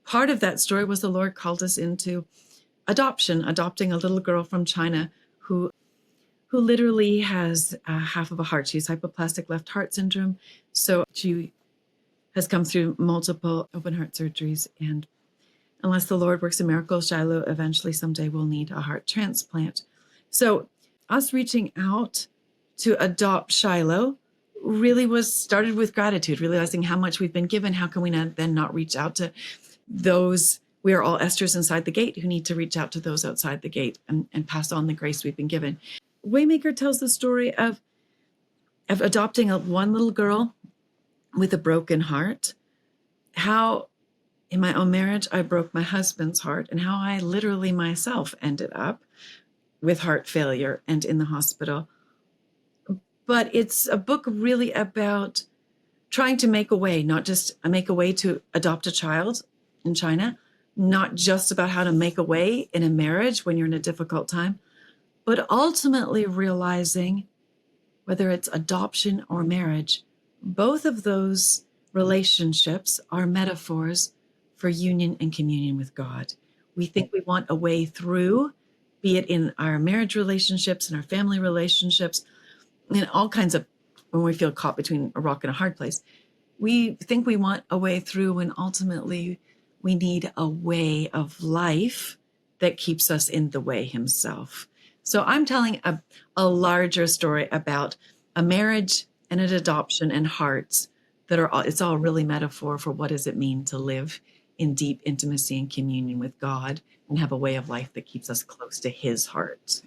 part of that story was the Lord called us into adopting a little girl from China who literally has half of a heart. She's hypoplastic left heart syndrome. So she has come through multiple open heart surgeries. And unless the Lord works a miracle, Shiloh eventually someday will need a heart transplant. So us reaching out to adopt Shiloh really was started with gratitude, realizing how much we've been given. How can we then not reach out to those? We are all Esthers inside the gate who need to reach out to those outside the gate and pass on the grace we've been given. Waymaker tells the story of adopting one little girl with a broken heart, how in my own marriage I broke my husband's heart, and how I literally myself ended up with heart failure and in the hospital. But it's a book really about trying to make a way, not just make a way to adopt a child in China, not just about how to make a way in a marriage when you're in a difficult time, but ultimately realizing whether it's adoption or marriage, both of those relationships are metaphors for union and communion with God. We think we want a way through, be it in our marriage relationships and our family relationships, in all kinds of, when we feel caught between a rock and a hard place. We think we want a way through when ultimately we need a way of life that keeps us in the way himself. So I'm telling a larger story about a marriage and an adoption and hearts that are, it's all really metaphor for what does it mean to live in deep intimacy and communion with God and have a way of life that keeps us close to his heart.